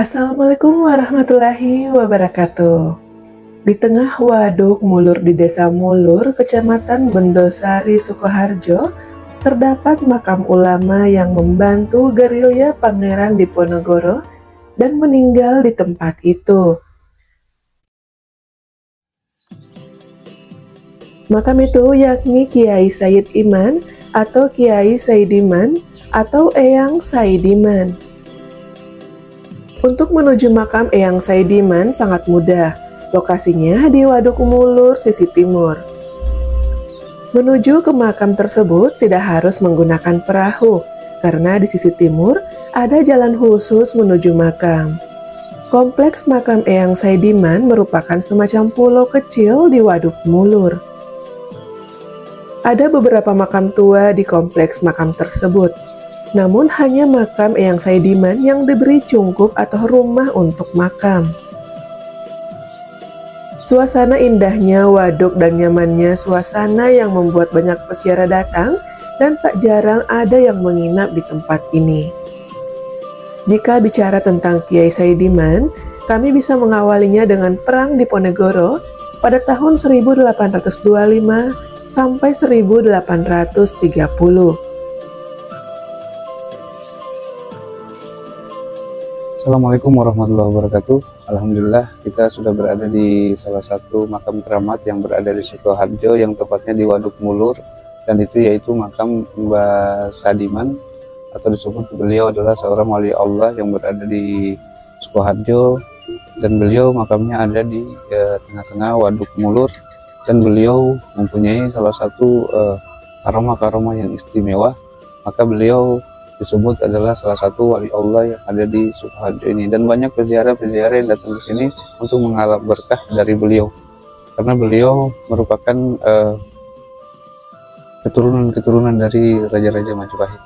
Assalamualaikum warahmatullahi wabarakatuh. Di tengah waduk Mulur di Desa Mulur, Kecamatan Bendosari, Sukoharjo, terdapat makam ulama yang membantu gerilya Pangeran Diponegoro dan meninggal di tempat itu. Makam itu yakni Kiai Said Iman atau Kiai Saidiman atau Eyang Saidiman. Untuk menuju makam Eyang Saidiman sangat mudah. Lokasinya di Waduk Mulur, sisi timur. Menuju ke makam tersebut tidak harus menggunakan perahu, karena di sisi timur ada jalan khusus menuju makam. Kompleks makam Eyang Saidiman merupakan semacam pulau kecil di Waduk Mulur. Ada beberapa makam tua di kompleks makam tersebut. Namun hanya makam Eyang Saidiman yang diberi cungkup atau rumah untuk makam. Suasana indahnya waduk dan nyamannya suasana yang membuat banyak peziarah datang dan tak jarang ada yang menginap di tempat ini. Jika bicara tentang Kiai Saidiman, kami bisa mengawalinya dengan Perang Diponegoro pada tahun 1825 sampai 1830. Assalamualaikum warahmatullahi wabarakatuh. Alhamdulillah kita sudah berada di salah satu makam keramat yang berada di Sukoharjo, yang tepatnya di Waduk Mulur, dan itu yaitu makam Mbah Sadiman, atau disebut beliau adalah seorang wali Allah yang berada di Sukoharjo, dan beliau makamnya ada di tengah-tengah Waduk Mulur, dan beliau mempunyai salah satu karomah-karomah yang istimewa. Maka beliau disebut adalah salah satu wali Allah yang ada di Sukoharjo ini, dan banyak peziarah-peziarah yang datang ke sini untuk mengalap berkah dari beliau, karena beliau merupakan keturunan dari Raja-Raja Majapahit.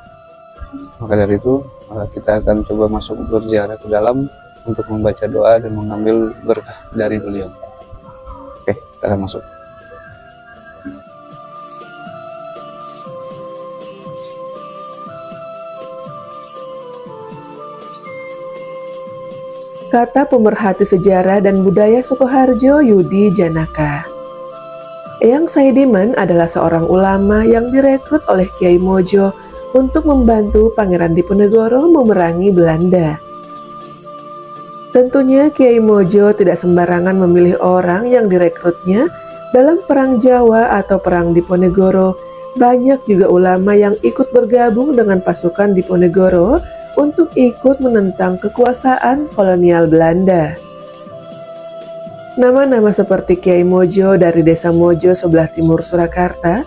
Maka dari itu kita akan coba masuk berziarah ke dalam untuk membaca doa dan mengambil berkah dari beliau. Oke, kita akan masuk. Kata pemerhati sejarah dan budaya Sukoharjo, Yudi Janaka. Eyang Saidiman adalah seorang ulama yang direkrut oleh Kiai Mojo untuk membantu Pangeran Diponegoro memerangi Belanda. Tentunya Kiai Mojo tidak sembarangan memilih orang yang direkrutnya dalam Perang Jawa atau Perang Diponegoro. Banyak juga ulama yang ikut bergabung dengan pasukan Diponegoro untuk ikut menentang kekuasaan kolonial Belanda. Nama-nama seperti Kiai Mojo dari Desa Mojo sebelah timur Surakarta,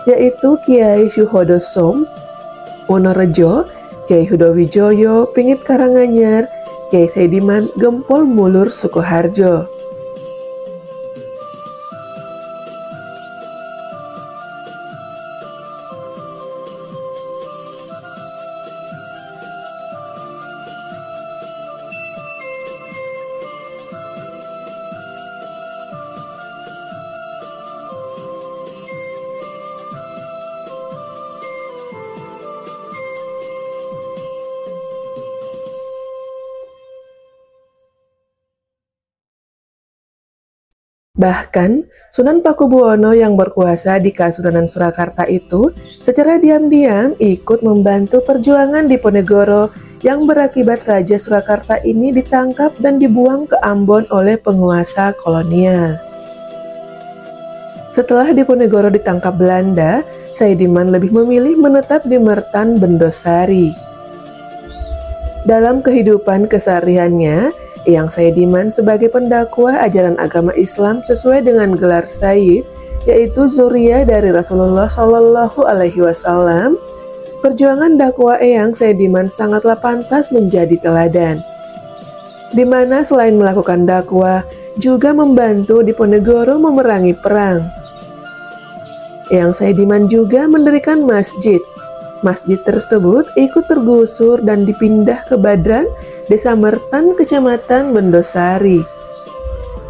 yaitu Kiai Syuhodo Som, Wonorejo, Kiai Hudowijoyo, Pingit Karanganyar, Kiai Saidiman, Gempol Mulur, Sukoharjo. Bahkan, Sunan Pakubuwono yang berkuasa di Kasunanan Surakarta itu secara diam-diam ikut membantu perjuangan Diponegoro yang berakibat Raja Surakarta ini ditangkap dan dibuang ke Ambon oleh penguasa kolonial. Setelah Diponegoro ditangkap Belanda, Saidiman lebih memilih menetap di Mertan, Bendosari. Dalam kehidupan kesehariannya, Eyang Saidiman sebagai pendakwah ajaran agama Islam sesuai dengan gelar Sayyid, yaitu Zuriyah dari Rasulullah Shallallahu Alaihi Wasallam. Perjuangan dakwah Eyang Saidiman sangatlah pantas menjadi teladan, di mana selain melakukan dakwah, juga membantu Diponegoro memerangi perang. Eyang Saidiman juga mendirikan masjid. Masjid tersebut ikut tergusur dan dipindah ke Badran, Desa Mertan, Kecamatan Bendosari.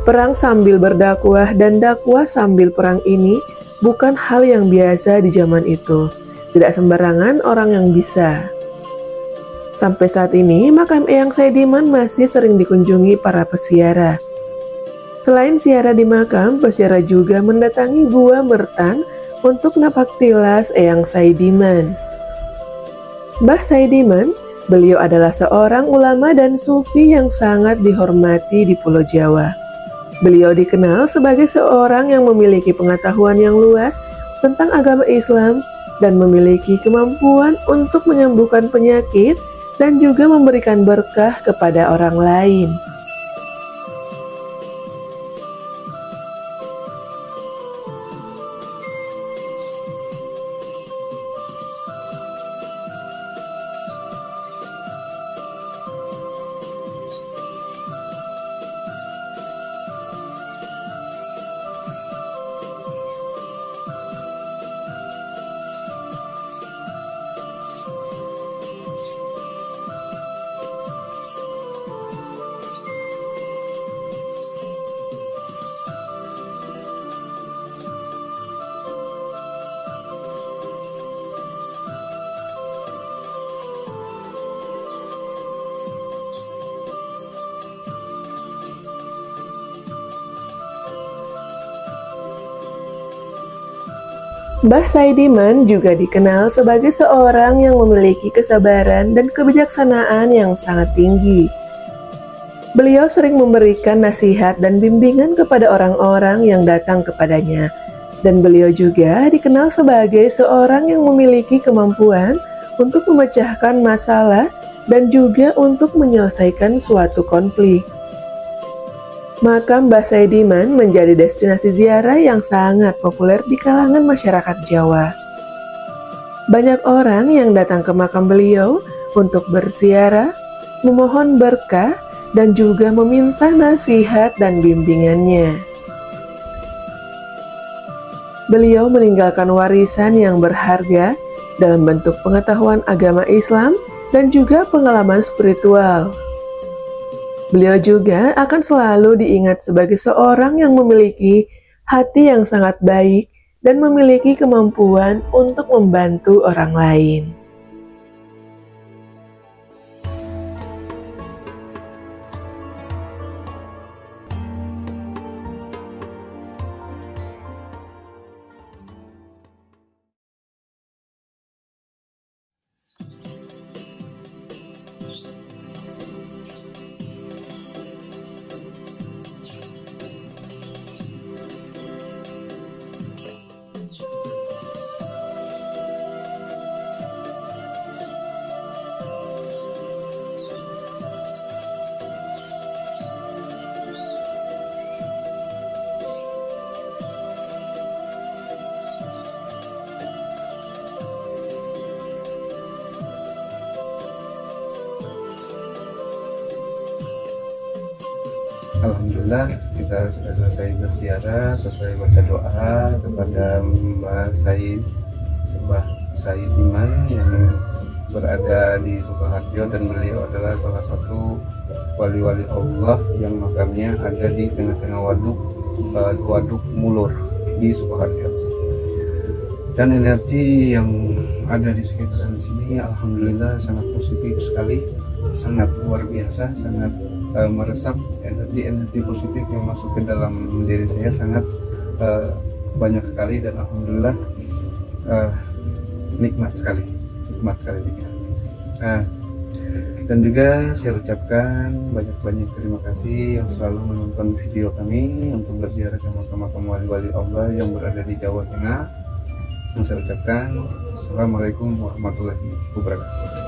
Perang sambil berdakwah dan dakwah sambil perang ini bukan hal yang biasa di zaman itu. Tidak sembarangan orang yang bisa. Sampai saat ini, makam Eyang Saidiman masih sering dikunjungi para peziarah. Selain ziarah di makam, peziarah juga mendatangi Gua Mertan untuk napak tilas Eyang Saidiman. Mbah Saidiman, beliau adalah seorang ulama dan sufi yang sangat dihormati di Pulau Jawa. Beliau dikenal sebagai seorang yang memiliki pengetahuan yang luas tentang agama Islam dan memiliki kemampuan untuk menyembuhkan penyakit dan juga memberikan berkah kepada orang lain. Mbah Saidiman juga dikenal sebagai seorang yang memiliki kesabaran dan kebijaksanaan yang sangat tinggi. Beliau sering memberikan nasihat dan bimbingan kepada orang-orang yang datang kepadanya, dan beliau juga dikenal sebagai seorang yang memiliki kemampuan untuk memecahkan masalah dan juga untuk menyelesaikan suatu konflik. Makam Mbah Saidiman menjadi destinasi ziarah yang sangat populer di kalangan masyarakat Jawa. Banyak orang yang datang ke makam beliau untuk berziarah, memohon berkah, dan juga meminta nasihat dan bimbingannya. Beliau meninggalkan warisan yang berharga dalam bentuk pengetahuan agama Islam dan juga pengalaman spiritual. Beliau juga akan selalu diingat sebagai seorang yang memiliki hati yang sangat baik dan memiliki kemampuan untuk membantu orang lain. Alhamdulillah kita sudah selesai berziarah, sesuai baca doa kepada Mbah Saidiman yang berada di Sukoharjo, dan beliau adalah salah satu wali-wali Allah yang makamnya ada di tengah-tengah waduk Mulur di Sukoharjo. Dan energi yang ada di sekitaran sini alhamdulillah sangat positif sekali, sangat luar biasa, sangat meresap energi-energi positif yang masuk ke dalam diri saya sangat banyak sekali, dan alhamdulillah nikmat sekali. Dan juga saya ucapkan banyak-banyak terima kasih yang selalu menonton video kami untuk berziarah ke makam-makam wali-wali Allah yang berada di Jawa Tengah. Dan saya ucapkan Assalamualaikum warahmatullahi wabarakatuh.